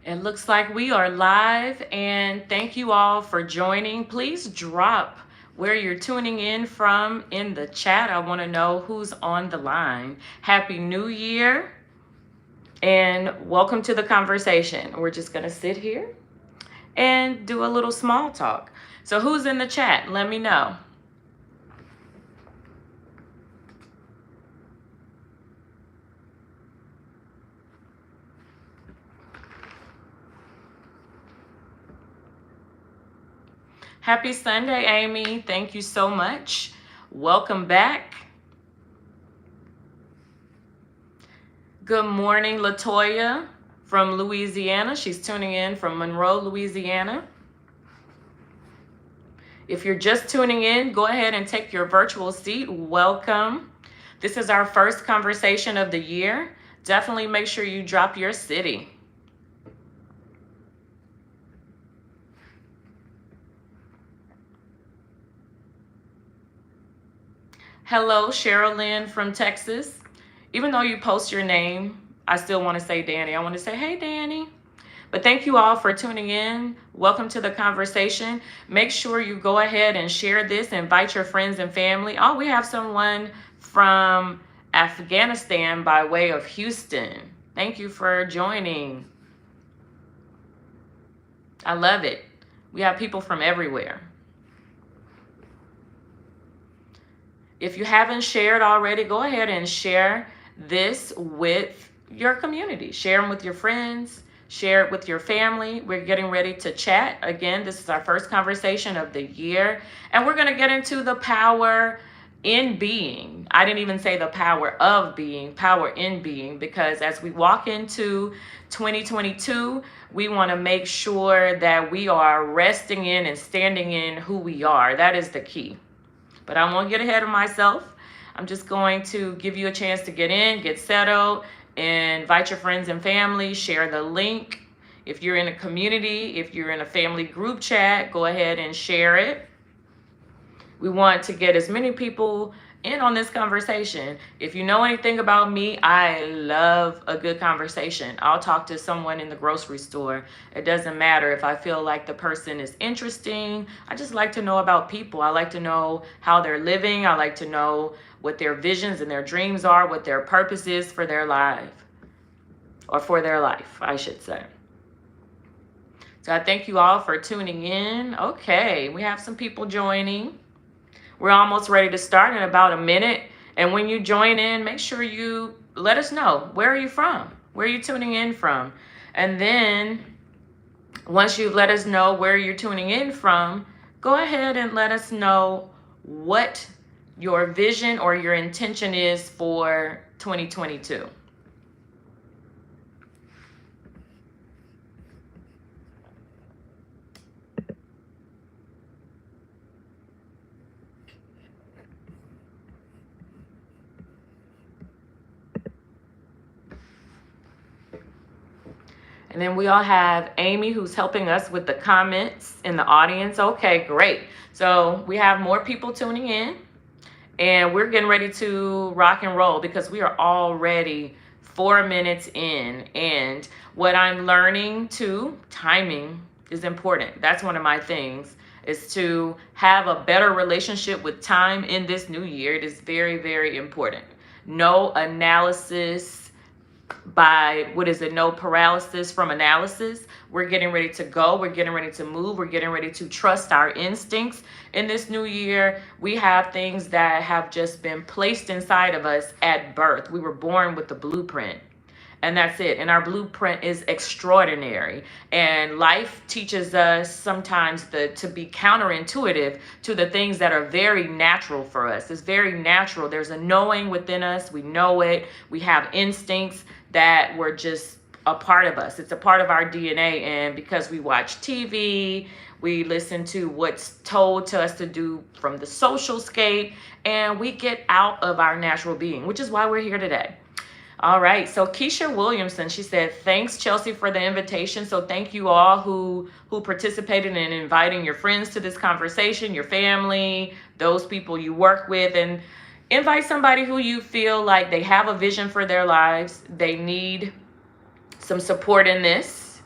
It looks like we are live, and thank you all for joining. Please drop where you're tuning in from in the chat. I want to know who's on the line. Happy New Year, and welcome to the conversation. We're just going to sit here and do a little small talk. So who's in the chat? Let me know. Happy Sunday, Amy. Thank you so much. Welcome back. Good morning, Latoya from Louisiana. She's tuning in from Monroe, Louisiana. If you're just tuning in, go ahead and take your virtual seat. Welcome. This is our first conversation of the year. Definitely make sure you drop your city. Hello, Cheryl Lynn from Texas. Even though you post your name, I still want to say Danny. I want to say, hey, Danny. But thank you all for tuning in. Welcome to the conversation. Make sure you go ahead and share this. Invite your friends and family. Oh, we have someone from Afghanistan by way of Houston. Thank you for joining. I love it. We have people from everywhere. If you haven't shared already, go ahead and share this with your community. Share them with your friends. Share it with your family. We're getting ready to chat. Again, this is our first conversation of the year. And we're going to get into the power in being. I didn't even say the power of being, power in being, because as we walk into 2022, we want to make sure that we are resting in and standing in who we are. That is the key. But I won't get ahead of myself. I'm just going to give you a chance to get in, get settled, invite your friends and family, share the link. If you're in a community, if you're in a family group chat, go ahead and share it. We want to get as many people in on this conversation. If you know anything about me, I love a good conversation. I'll talk to someone in the grocery store. It doesn't matter if I feel like the person is interesting. I just like to know about people. I like to know how they're living. I like to know what their visions and their dreams are, what their purpose is for their life, or for their life, I should say. So I thank you all for tuning in. Okay, we have some people joining. We're almost ready to start in about a minute. And when you join in, make sure you let us know. Where are you from? Where are you tuning in from? And then once you've let us know where you're tuning in from, go ahead and let us know what your vision or your intention is for 2022. And then we all have Amy who's helping us with the comments in the audience. Okay, great. So we have more people tuning in, and we're getting ready to rock and roll because we are already 4 minutes in. And what I'm learning too, timing is important. That's one of my things, is to have a better relationship with time in this new year. It is very, very important. No analysis by, no paralysis from analysis. We're getting ready to go. We're getting ready to move. We're getting ready to trust our instincts. In this new year, we have things that have just been placed inside of us at birth. We were born with the blueprint. And that's it. And our blueprint is extraordinary. And life teaches us sometimes to be counterintuitive to the things that are very natural for us. It's very natural. There's a knowing within us. We know it. We have instincts that were just a part of us. It's a part of our DNA. And because we watch TV, we listen to what's told to us to do from the social scape, and we get out of our natural being, which is why we're here today. All right, so Keisha Williamson, she said, thanks, Chelsea, for the invitation. So thank you all who participated in inviting your friends to this conversation, your family, those people you work with, and invite somebody who you feel like they have a vision for their lives. They need some support in this.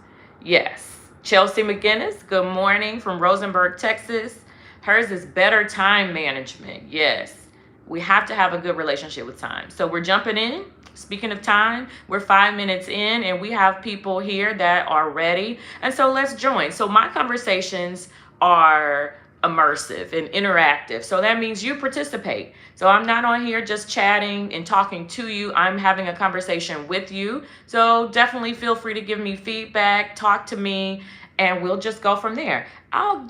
Yes. Chelsea McGinnis, good morning from Rosenberg, Texas. Hers is better time management. Yes. We have to have a good relationship with time. So we're jumping in. Speaking of time, we're 5 minutes in and we have people here that are ready. And so let's join. So my conversations are immersive and interactive. So that means you participate. So I'm not on here just chatting and talking to you. I'm having a conversation with you. So definitely feel free to give me feedback, talk to me, and we'll just go from there. I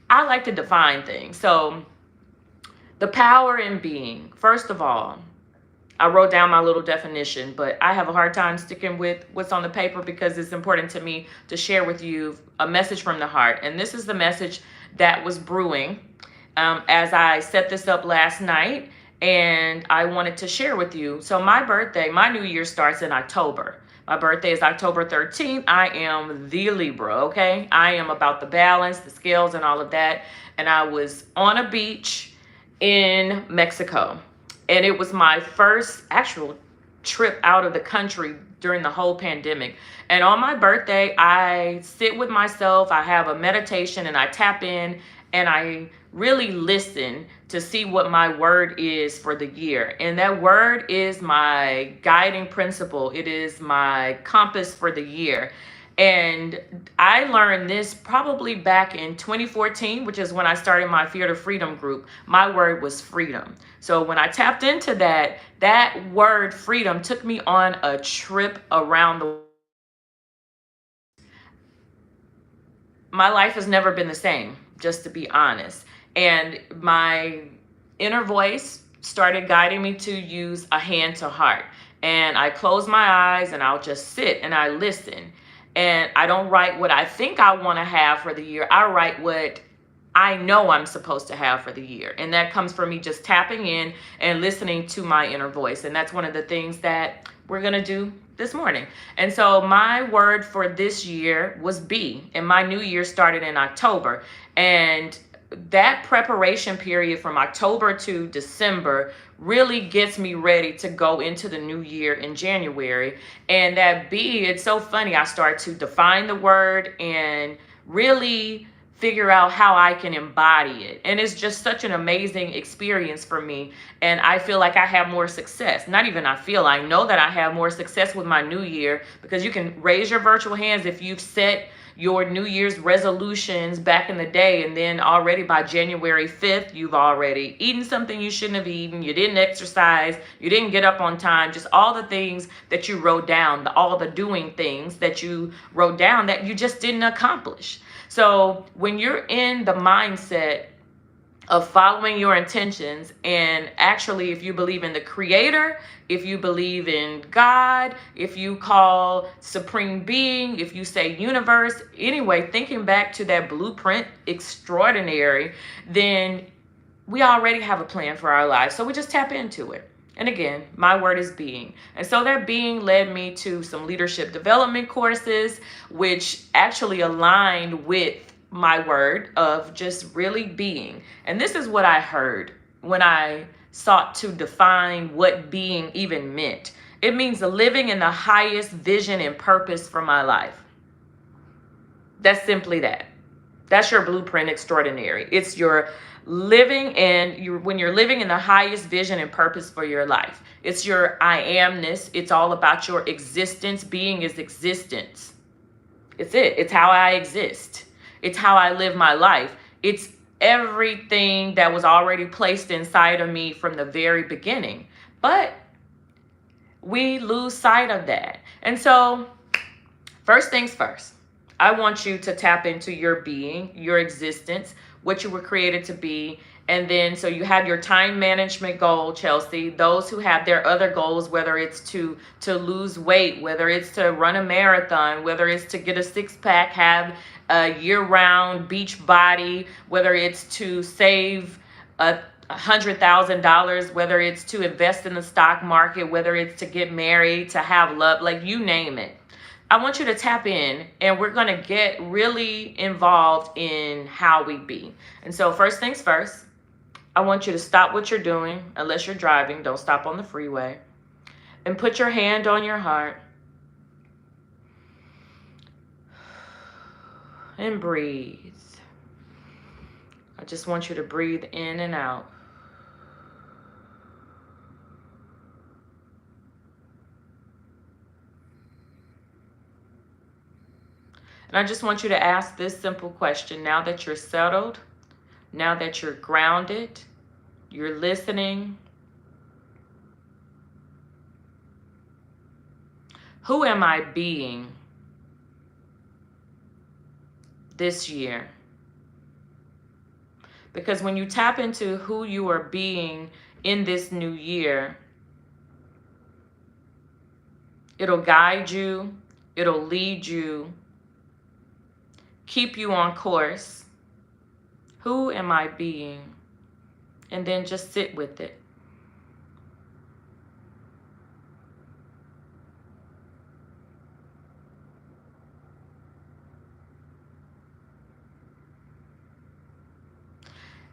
like to define things. So the power in being, first of all, I wrote down my little definition, but I have a hard time sticking with what's on the paper because it's important to me to share with you a message from the heart. And this is the message that was brewing as I set this up last night, and I wanted to share with you. So my birthday, my new year starts in October. My birthday is October 13th. I am the Libra, okay? I am about the balance, the scales, and all of that. And I was on a beach in Mexico. And it was my first actual trip out of the country during the whole pandemic. And on my birthday, I sit with myself, I have a meditation, and I tap in and I really listen to see what my word is for the year. And that word is my guiding principle. It is my compass for the year. And I learned this probably back in 2014, which is when I started my Fear to Freedom group. My word was freedom. So when I tapped into that word freedom took me on a trip around the world. My life has never been the same, just to be honest. And my inner voice started guiding me to use a hand to heart. And I close my eyes and I'll just sit and I listen. And I don't write what I think I want to have for the year. I write what I know I'm supposed to have for the year. And that comes from me just tapping in and listening to my inner voice. And that's one of the things that we're going to do this morning. And so my word for this year was be. And my new year started in October. And that preparation period from October to December really gets me ready to go into the new year in January. And that be, it's so funny. I start to define the word and really figure out how I can embody it. And it's just such an amazing experience for me. And I feel like I have more success. Not even I know that I have more success with my new year, because you can raise your virtual hands if you've set your New Year's resolutions back in the day, and then already by January 5th, you've already eaten something you shouldn't have eaten, you didn't exercise, you didn't get up on time, just all the things that you wrote down, all the doing things that you wrote down that you just didn't accomplish. So when you're in the mindset of following your intentions, and actually if you believe in the creator, if you believe in God, if you call supreme being, if you say universe, anyway, thinking back to that blueprint extraordinary, then we already have a plan for our lives. So we just tap into it. And again, my word is being. And so that being led me to some leadership development courses, which actually aligned with my word of just really being. And this is what I heard when I sought to define what being even meant. It means living in the highest vision and purpose for my life. That's simply that. That's your blueprint extraordinary. It's your living when you're living in the highest vision and purpose for your life. It's your I amness. It's all about your existence. Being is existence. It's it. It's how I exist. It's how I live my life. It's everything that was already placed inside of me from the very beginning. But we lose sight of that. And so, first things first, I want you to tap into your being, your existence, what you were created to be. And then, so you have your time management goal, Chelsea. Those who have their other goals, whether it's to lose weight, whether it's to run a marathon, whether it's to get a six-pack, have a year-round beach body, whether it's to save $100,000, whether it's to invest in the stock market, whether it's to get married, to have love, like you name it. I want you to tap in, and we're going to get really involved in how we be. And so first things first, I want you to stop what you're doing. Unless you're driving, don't stop on the freeway. And put your hand on your heart. And breathe. I just want you to breathe in and out. And I just want you to ask this simple question. Now that you're settled, now that you're grounded, you're listening, who am I being this year? Because when you tap into who you are being in this new year, it'll guide you, it'll lead you, keep you on course. Who am I being? And then just sit with it.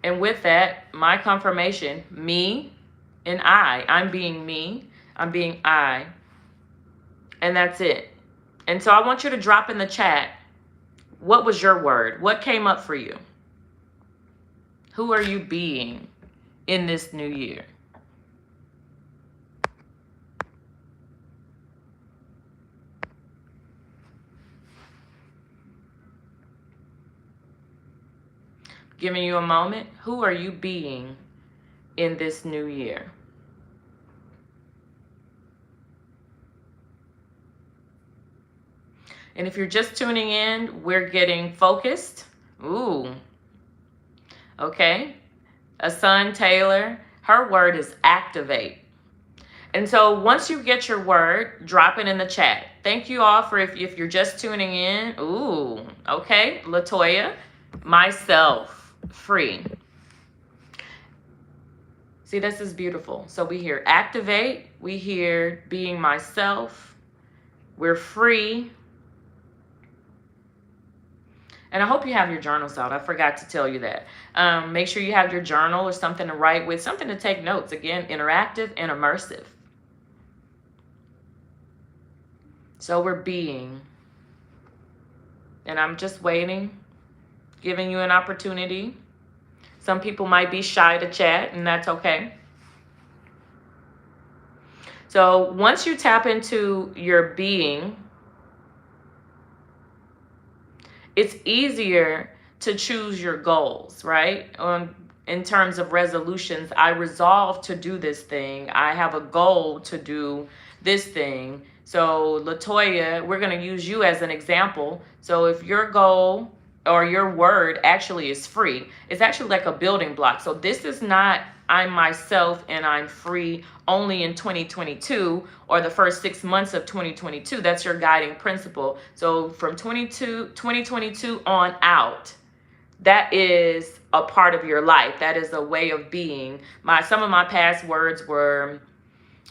And with that, my confirmation, me and I. I'm being me. I'm being I. And that's it. And so I want you to drop in the chat, what was your word? What came up for you? Who are you being in this new year? Giving you a moment. Who are you being in this new year? And if you're just tuning in, we're getting focused. Ooh. Okay. Asun Taylor, her word is activate. And so once you get your word, drop it in the chat. Thank you all for if you're just tuning in. Ooh. Okay. Latoya, myself. Free. See, this is beautiful. So we hear activate, we hear being myself, we're free. And I hope you have your journals out. I forgot to tell you that. Make sure you have your journal or something to write with, something to take notes. Again, interactive and immersive. So we're being. And I'm just waiting, giving you an opportunity. Some people might be shy to chat, and that's okay. So once you tap into your being, it's easier to choose your goals, right? In terms of resolutions, I resolve to do this thing. I have a goal to do this thing. So Latoya, we're going to use you as an example. So if your goal or your word actually is free, it's actually like a building block. So this is not I'm myself and I'm free only in 2022 or the first 6 months of 2022. That's your guiding principle. So from 2022 on out, that is a part of your life. That is a way of being. Some of my past words were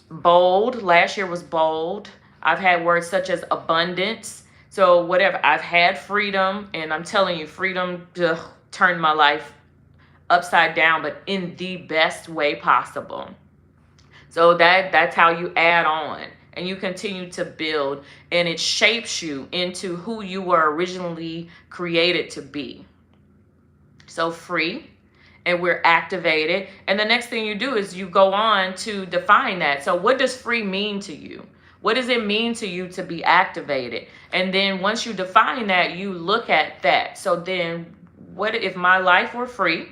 bold. Last year was bold. I've had words such as abundance. So whatever, I've had freedom, and I'm telling you, freedom turned my life upside down, but in the best way possible. So that's how you add on, and you continue to build, and it shapes you into who you were originally created to be. So free, and we're activated. And the next thing you do is you go on to define that. So what does free mean to you? What does it mean to you to be activated? And then once you define that, you look at that. So then what if my life were free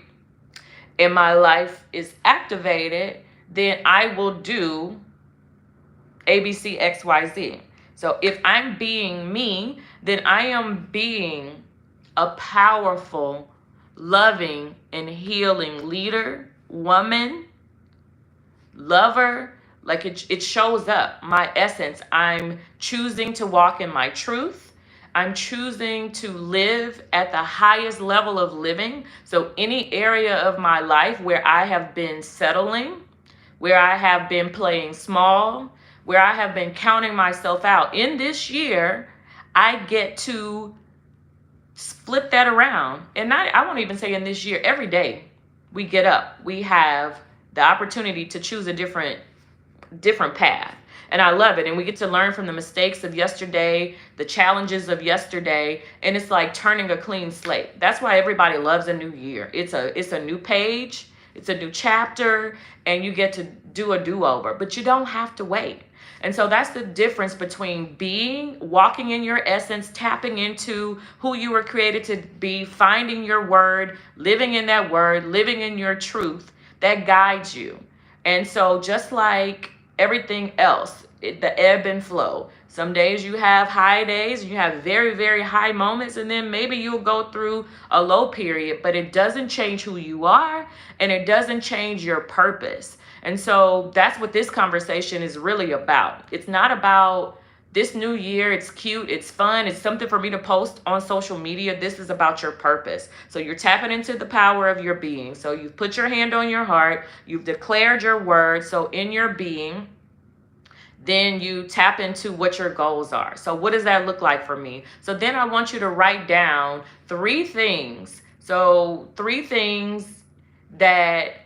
and my life is activated, then I will do ABC, XYZ. So if I'm being me, then I am being a powerful, loving, and healing leader, woman, lover. Like it shows up, my essence. I'm choosing to walk in my truth. I'm choosing to live at the highest level of living. So any area of my life where I have been settling, where I have been playing small, where I have been counting myself out, in this year, I get to flip that around. And I won't even say in this year, every day we get up, we have the opportunity to choose a different path. And I love it. And we get to learn from the mistakes of yesterday, the challenges of yesterday, and it's like turning a clean slate. That's why everybody loves a new year. It's a new page, it's a new chapter, and you get to do a do-over, but you don't have to wait. And so that's the difference between walking in your essence, tapping into who you were created to be, finding your word, living in that word, living in your truth that guides you. And so just like everything else, the ebb and flow. Some days you have high days, you have very, very high moments, and then maybe you'll go through a low period, but it doesn't change who you are, and it doesn't change your purpose. And so that's what this conversation is really about. It's not about this new year. It's cute. It's fun. It's something for me to post on social media. This is about your purpose. So you're tapping into the power of your being. So you've put your hand on your heart. You've declared your word. So in your being, then you tap into what your goals are. So what does that look like for me? So then I want you to write down 3 things. So 3 things that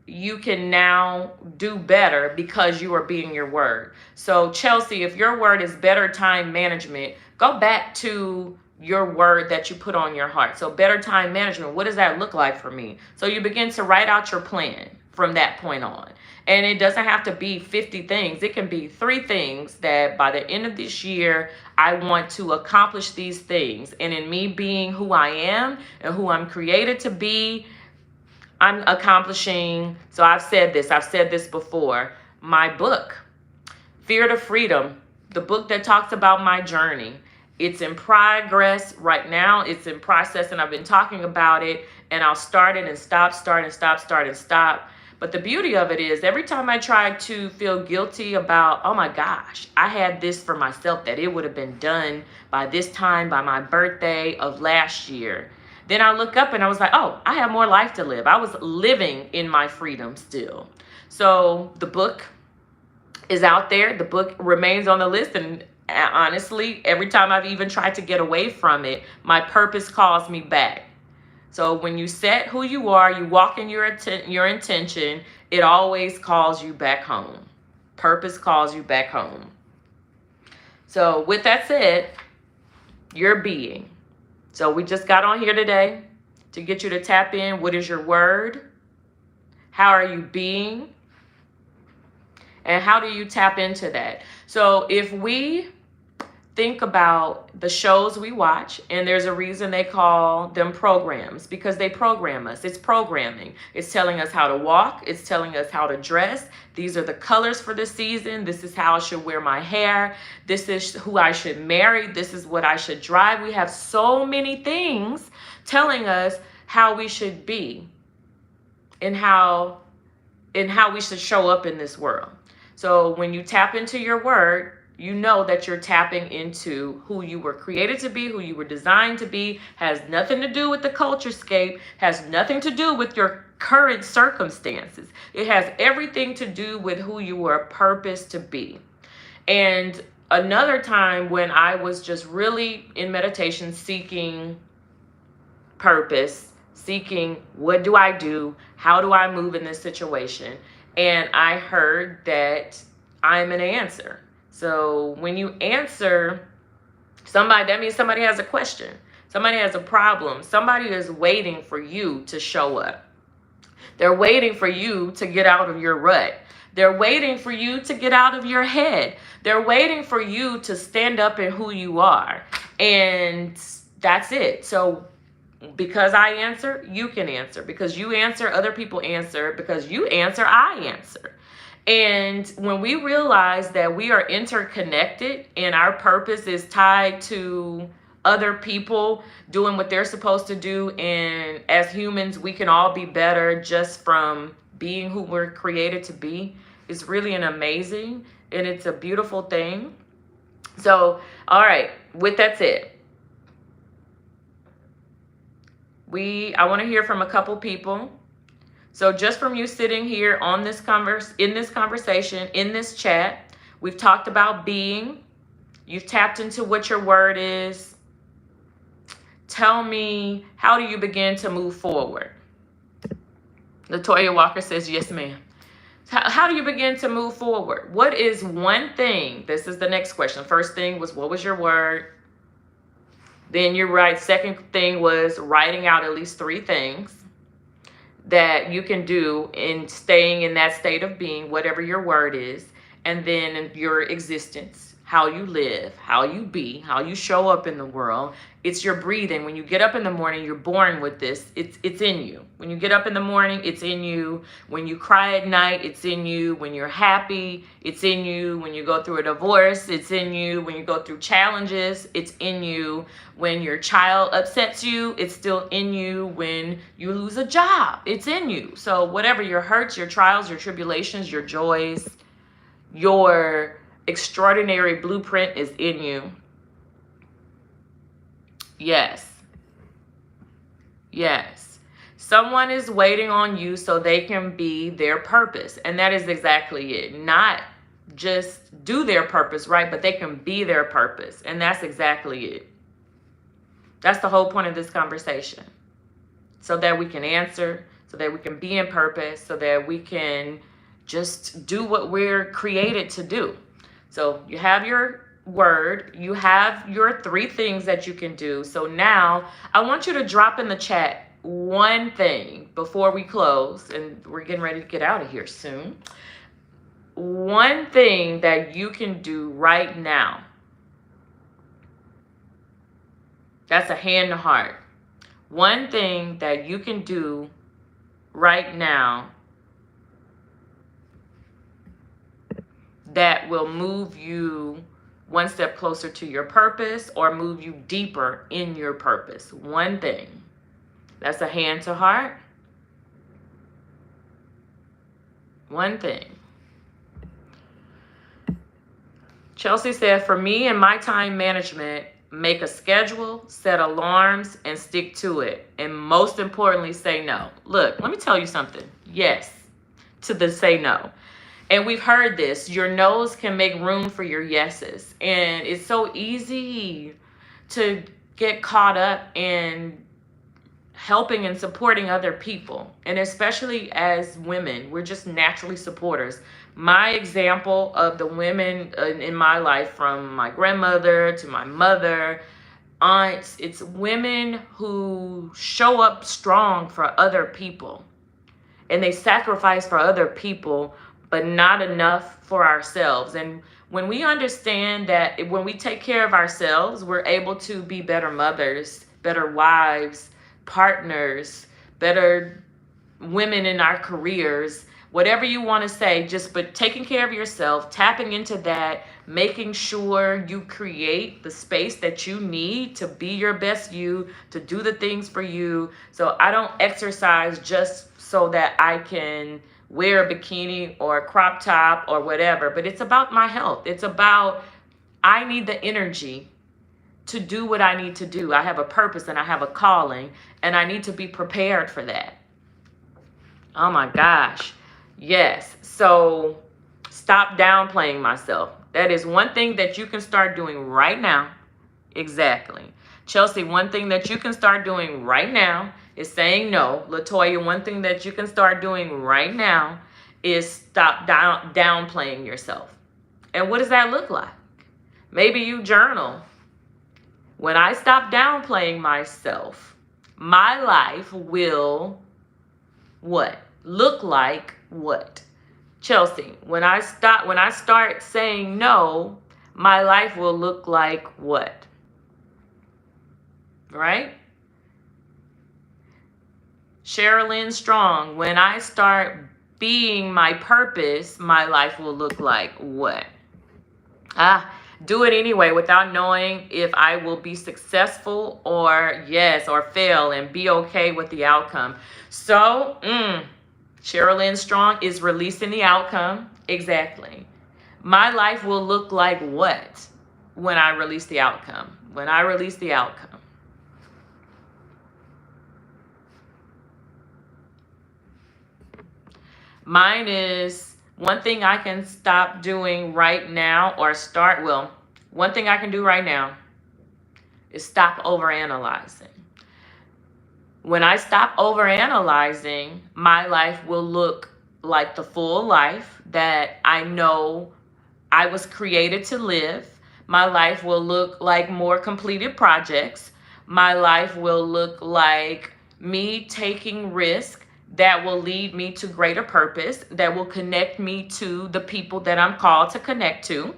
you can now do better because you are being your word. So Chelsea, if your word is better time management, go back to your word that you put on your heart. So better time management, what does that look like for me? So you begin to write out your plan from that point on. And it doesn't have to be 50 things. It can be 3 things that by the end of this year, I want to accomplish these things. And in me being who I am and who I'm created to be, I'm accomplishing. So I've said this before, my book, Fear to Freedom, the book that talks about my journey. It's in progress right now. It's in process, and I've been talking about it, and I'll start it and stop, start and stop, start and stop. But the beauty of it is every time I try to feel guilty about, oh my gosh, I had this for myself that it would have been done by this time, by my birthday of last year. Then I look up and I was like, oh, I have more life to live. I was living in my freedom still. So the book is out there. The book remains on the list. And honestly, every time I've even tried to get away from it, my purpose calls me back. So when you set who you are, you walk in your intention, it always calls you back home. Purpose calls you back home. So with that said, your being. So we just got on here today to get you to tap in. What is your word? How are you being? And how do you tap into that? So if we think about the shows we watch, and there's a reason they call them programs, because they program us. It's programming. It's telling us how to walk. It's telling us how to dress. These are the colors for the season. This is how I should wear my hair. This is who I should marry. This is what I should drive. We have so many things telling us how we should be and how we should show up in this world. So when you tap into your word, you know that you're tapping into who you were created to be, who you were designed to be. Has nothing to do with the culturescape, has nothing to do with your current circumstances. It has everything to do with who you were purposed to be. And another time when I was just really in meditation, seeking purpose, seeking what do I do? How do I move in this situation? And I heard that I'm an answer. So when you answer somebody, that means somebody has a question. Somebody has a problem. Somebody is waiting for you to show up. They're waiting for you to get out of your rut. They're waiting for you to get out of your head. They're waiting for you to stand up in who you are. And that's it. So because I answer, you can answer. Because you answer, other people answer. Because you answer, I answer. And when we realize that we are interconnected and our purpose is tied to other people doing what they're supposed to do, and as humans, we can all be better just from being who we're created to be, it's really an amazing and it's a beautiful thing. So, all right, with that said, I want to hear from a couple people. So just from you sitting here on this conversation, in this chat, we've talked about being. You've tapped into what your word is. Tell me, how do you begin to move forward? Latoya Walker says, yes, ma'am. How do you begin to move forward? What is one thing? This is the next question. First thing was, what was your word? Then you're right. Second thing was writing out at least 3 things that you can do in staying in that state of being, whatever your word is. And then your existence, how you live, how you be, how you show up in the world. It's your breathing. When you get up in the morning, you're born with this. It's in you. When you get up in the morning, it's in you. When you cry at night, it's in you. When you're happy, it's in you. When you go through a divorce, it's in you. When you go through challenges, it's in you. When your child upsets you, it's still in you. When you lose a job, it's in you. So whatever your hurts, your trials, your tribulations, your joys, your extraordinary blueprint is in you. Yes. Yes. Someone is waiting on you so they can be their purpose. And that is exactly it. Not just do their purpose, right? But they can be their purpose. And that's exactly it. That's the whole point of this conversation. So that we can answer, so that we can be in purpose, so that we can just do what we're created to do. So you have your word, you have your 3 things that you can do. So now I want you to drop in the chat one thing before we close, and we're getting ready to get out of here soon. One thing that you can do right now. That's a hand to heart. One thing that you can do right now that will move you one step closer to your purpose or move you deeper in your purpose. One thing. That's a hand to heart. One thing. Chelsea said, for me and my time management, make a schedule, set alarms, and stick to it. And most importantly, say no. Look, let me tell you something. Yes to the say no. And we've heard this. Your no's can make room for your yeses. And it's so easy to get caught up in helping and supporting other people. And especially as women, we're just naturally supporters. My example of the women in my life, from my grandmother to my mother, aunts, it's women who show up strong for other people. And they sacrifice for other people, but not enough for ourselves. And when we understand that when we take care of ourselves, we're able to be better mothers, better wives, partners, better women in our careers, whatever you want to say, but taking care of yourself, tapping into that, making sure you create the space that you need to be your best you, to do the things for you. So I don't exercise just so that I can wear a bikini or a crop top or whatever, but it's about my health. It's about, I need the energy to do what I need to do. I have a purpose and I have a calling, and I need to be prepared for that. Oh my gosh. Yes. So stop downplaying myself. That is one thing that you can start doing right now. Exactly. Chelsea, one thing that you can start doing right now is saying no. Latoya, one thing that you can start doing right now is stop downplaying yourself. And what does that look like? Maybe you journal. When I stop downplaying myself, my life will what? Look like what? Chelsea, when I start saying no, my life will look like what? Right? Sherilyn Strong, when I start being my purpose, my life will look like what? Do it anyway without knowing if I will be successful or fail, and be okay with the outcome. So, Sherilyn Strong is releasing the outcome. Exactly. My life will look like what when I release the outcome? When I release the outcome. Mine is one thing I can stop doing right now, or one thing I can do right now is stop overanalyzing. When I stop overanalyzing, my life will look like the full life that I know I was created to live. My life will look like more completed projects. My life will look like me taking risk that will lead me to greater purpose, that will connect me to the people that I'm called to connect to.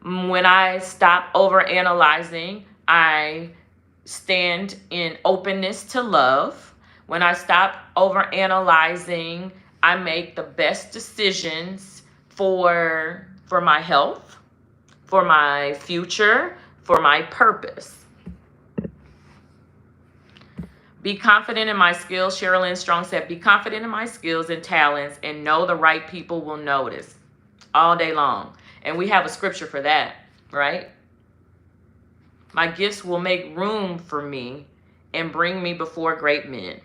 When I stop overanalyzing, I stand in openness to love. When I stop overanalyzing, I make the best decisions for my health, for my future, for my purpose. Be confident in my skills. Sherilyn Strong said, be confident in my skills and talents and know the right people will notice all day long. And we have a scripture for that, right? My gifts will make room for me and bring me before great men.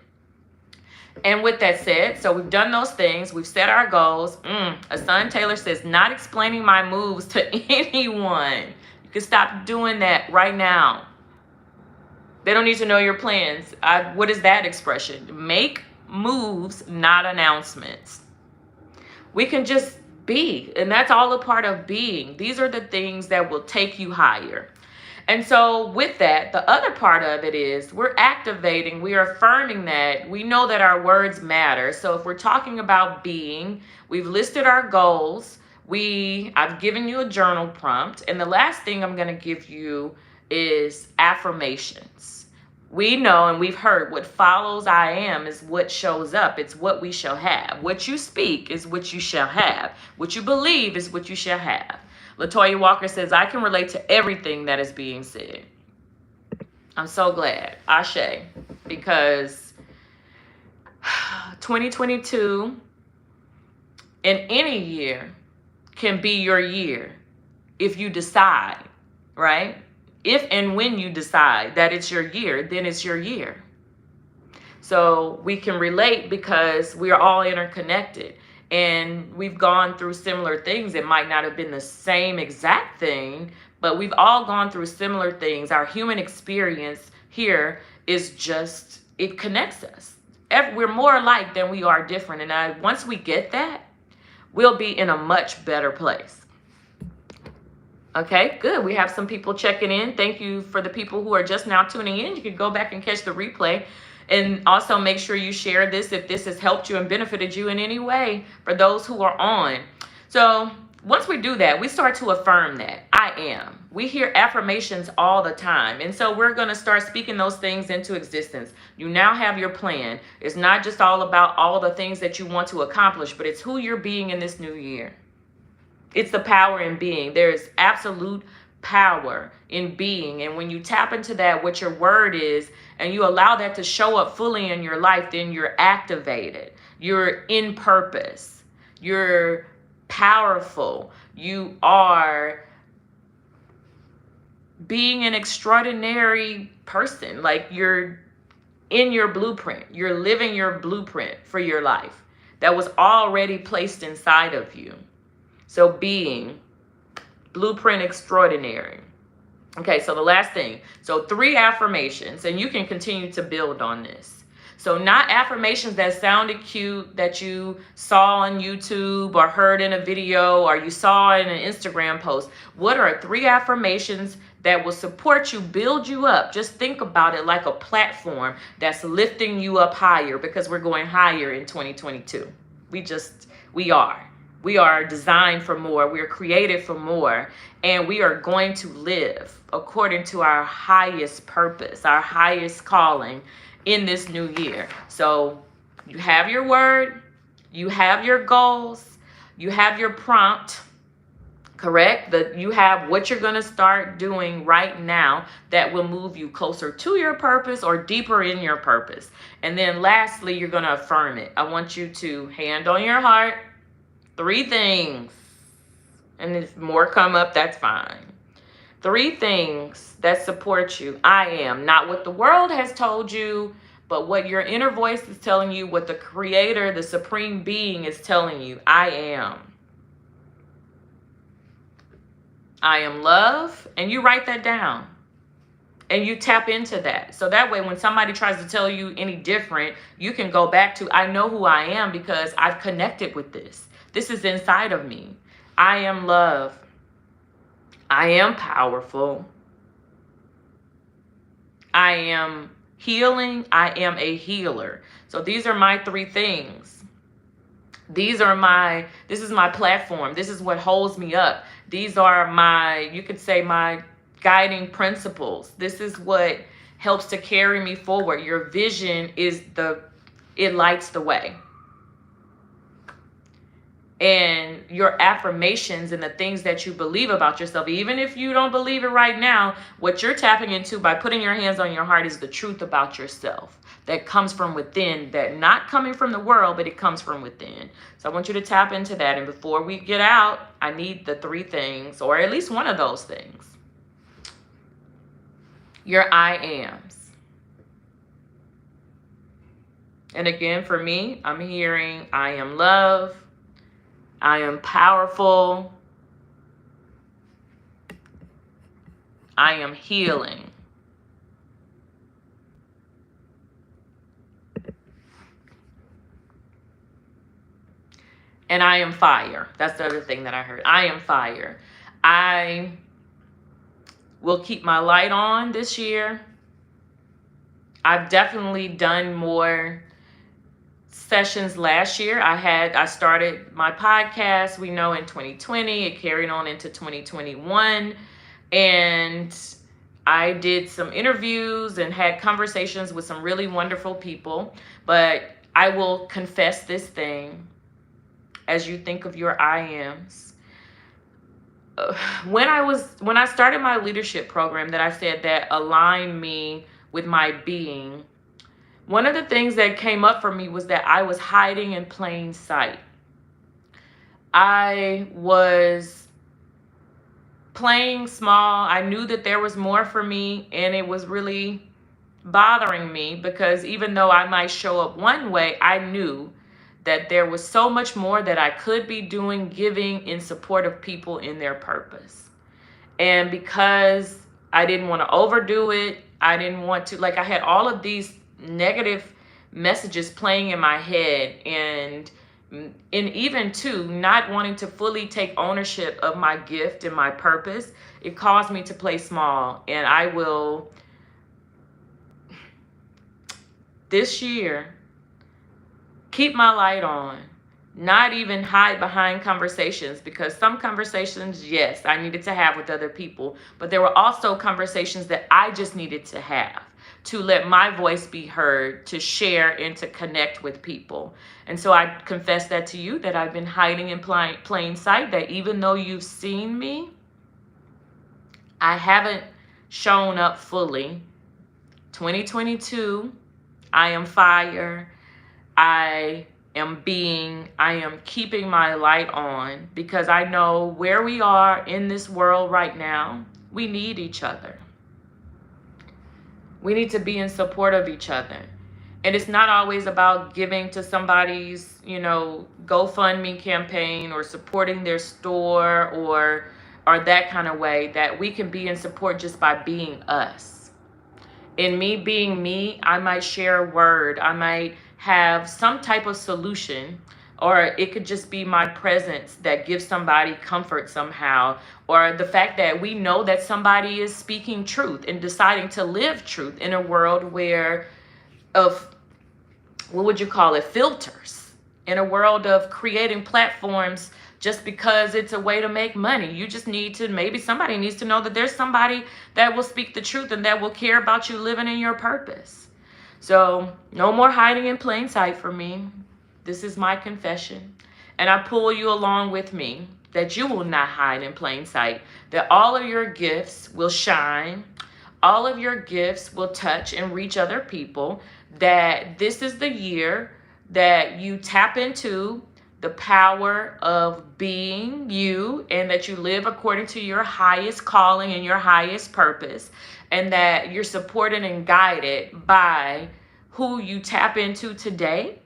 And with that said, so we've done those things. We've set our goals. Asan Taylor says, not explaining my moves to anyone. You can stop doing that right now. They don't need to know your plans. What is that expression? Make moves, not announcements. We can just be, and that's all a part of being. These are the things that will take you higher. And so with that, the other part of it is we're activating, we are affirming that we know that our words matter. So if we're talking about being, we've listed our goals. I've given you a journal prompt. And the last thing I'm going to give you is affirmations. We know and we've heard what follows I am is what shows up. It's what we shall have. What you speak is what you shall have. What you believe is what you shall have. Latoya Walker says, I can relate to everything that is being said. I'm so glad. Ashe. Because 2022 in any year can be your year if you decide, right? If and when you decide that it's your year, then it's your year. So we can relate because we are all interconnected. And we've gone through similar things. It might not have been the same exact thing, but we've all gone through similar things. Our human experience here is just, it connects us. We're more alike than we are different. And once we get that, we'll be in a much better place. Okay, good. We have some people checking in. Thank you for the people who are just now tuning in. You can go back and catch the replay. And also make sure you share this if this has helped you and benefited you in any way for those who are on. So once we do that, we start to affirm that I am. We hear affirmations all the time. And so we're going to start speaking those things into existence. You now have your plan. It's not just all about all the things that you want to accomplish, but it's who you're being in this new year. It's the power in being. There is absolute power in being. And when you tap into that, what your word is, and you allow that to show up fully in your life, then you're activated. You're in purpose. You're powerful. You are being an extraordinary person. Like you're in your blueprint. You're living your blueprint for your life that was already placed inside of you. So being blueprint extraordinary. Okay, so the last thing. So 3 affirmations, and you can continue to build on this. So not affirmations that sounded cute that you saw on YouTube or heard in a video or you saw in an Instagram post. What are 3 affirmations that will support you, build you up? Just think about it like a platform that's lifting you up higher, because we're going higher in 2022. We are designed for more. We are created for more. And we are going to live according to our highest purpose, our highest calling in this new year. So you have your word, you have your goals, you have your prompt, correct? You have what you're going to start doing right now that will move you closer to your purpose or deeper in your purpose. And then lastly, you're going to affirm it. I want you to hand on your heart. 3 things, and if more come up, that's fine. 3 things that support you. I am, not what the world has told you, but what your inner voice is telling you, what the creator, the supreme being is telling you. I am. I am love, and you write that down. And you tap into that. So that way, when somebody tries to tell you any different, you can go back to, I know who I am because I've connected with this. This is inside of me. I am love. I am powerful. I am healing. I am a healer. So these are my three things. This is my platform. This is what holds me up. These are you could say, my guiding principles. This is what helps to carry me forward. Your vision it lights the way. And your affirmations and the things that you believe about yourself, even if you don't believe it right now, what you're tapping into by putting your hands on your heart is the truth about yourself that comes from within, that not coming from the world, but it comes from within. So I want you to tap into that. And before we get out, I need the three things, or at least one of those things. Your I ams. And again, for me, I'm hearing I am love. I am powerful. I am healing. And I am fire. That's the other thing that I heard. I am fire. I will keep my light on this year. I've definitely done more sessions last year. I started my podcast, we know, in 2020. It carried on into 2021. And I did some interviews and had conversations with some really wonderful people. But I will confess this thing as you think of your I ams. When I started my leadership program that I said that aligned me with my being, one of the things that came up for me was that I was hiding in plain sight. I was playing small. I knew that there was more for me, and it was really bothering me because even though I might show up one way, I knew that there was so much more that I could be doing, giving in support of people in their purpose. And because I didn't want to overdo it, I didn't want to, I had all of these negative messages playing in my head, and even too, not wanting to fully take ownership of my gift and my purpose, it caused me to play small. And I will, this year, keep my light on, not even hide behind conversations, because some conversations, yes, I needed to have with other people, but there were also conversations that I just needed to have to let my voice be heard, to share and to connect with people. And so I confess that to you, that I've been hiding in plain sight, that even though you've seen me, I haven't shown up fully. 2022, I am fire. I am keeping my light on, because I know where we are in this world right now. We need each other. We need to be in support of each other. And it's not always about giving to somebody's, GoFundMe campaign or supporting their store or that kind of way. That we can be in support just by being us. In me being me, I might share a word. I might have some type of solution, or it could just be my presence that gives somebody comfort somehow, or the fact that we know that somebody is speaking truth and deciding to live truth in a world of, what would you call it, filters, in a world of creating platforms just because it's a way to make money. You just maybe somebody needs to know that there's somebody that will speak the truth and that will care about you living in your purpose. So no more hiding in plain sight for me. This is my confession. And I pull you along with me, that you will not hide in plain sight, that all of your gifts will shine. All of your gifts will touch and reach other people, that this is the year that you tap into the power of being you, and that you live according to your highest calling and your highest purpose, and that you're supported and guided by who you tap into today.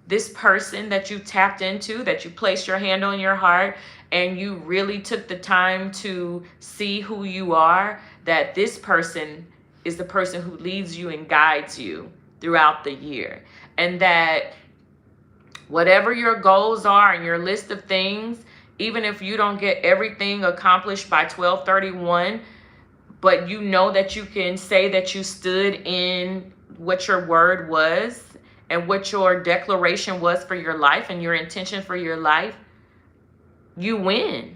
This person that you tapped into, that you placed your hand on your heart and you really took the time to see who you are, that this person is the person who leads you and guides you throughout the year. And that whatever your goals are and your list of things, even if you don't get everything accomplished by 12/31, but you know that you can say that you stood in what your word was and what your declaration was for your life and your intention for your life, you win.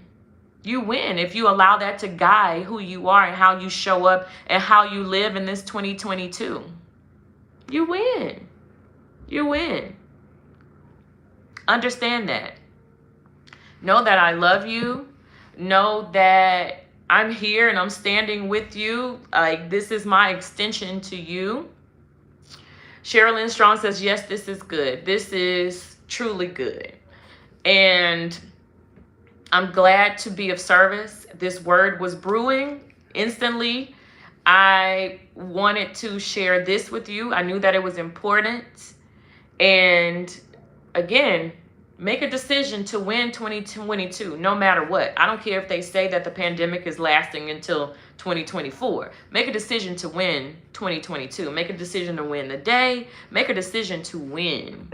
You win if you allow that to guide who you are and how you show up and how you live in this 2022. You win. You win. Understand that. Know that I love you. Know that I'm here and I'm standing with you. Like, this is my extension to you. Sherilyn Strong says, yes, this is good. This is truly good. And I'm glad to be of service. This word was brewing instantly. I wanted to share this with you. I knew that it was important. And again, make a decision to win 2022, no matter what. I don't care if they say that the pandemic is lasting until 2024. Make a decision to win 2022. Make a decision to win the day. Make a decision to win.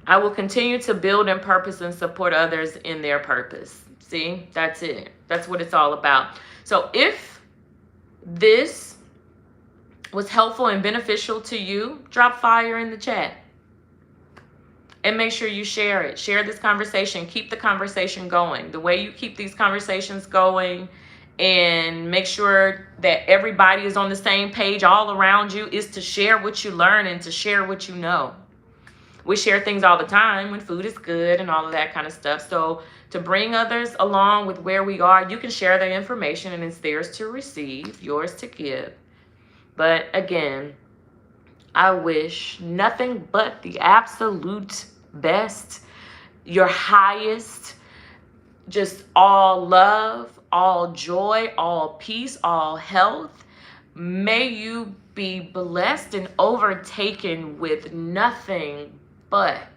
I will continue to build in purpose and support others in their purpose. See, that's it. That's what it's all about. So if this was helpful and beneficial to you, drop fire in the chat. And make sure you share it. Share this conversation. Keep the conversation going. The way you keep these conversations going and make sure that everybody is on the same page all around you is to share what you learn and to share what you know. We share things all the time when food is good and all of that kind of stuff. So to bring others along with where we are, you can share the information and it's theirs to receive, yours to give. But again, I wish nothing but the absolute best, your highest, just all love, all joy, all peace, all health. May you be blessed and overtaken with nothing but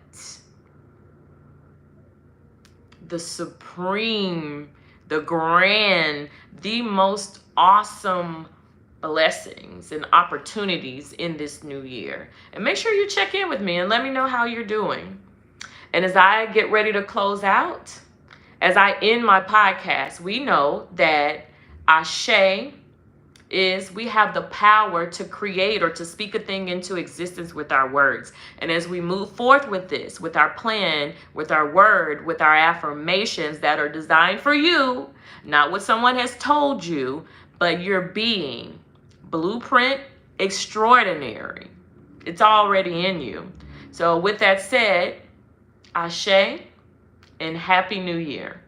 the supreme, the grand, the most awesome blessings and opportunities in this new year. And make sure you check in with me and let me know how you're doing. And as I get ready to close out, as I end my podcast, we know that Ashe is we have the power to create or to speak a thing into existence with our words. And as we move forth with this, with our plan, with our word, with our affirmations that are designed for you, not what someone has told you, but your being, blueprint extraordinary. It's already in you. So with that said, Ashe and Happy New Year.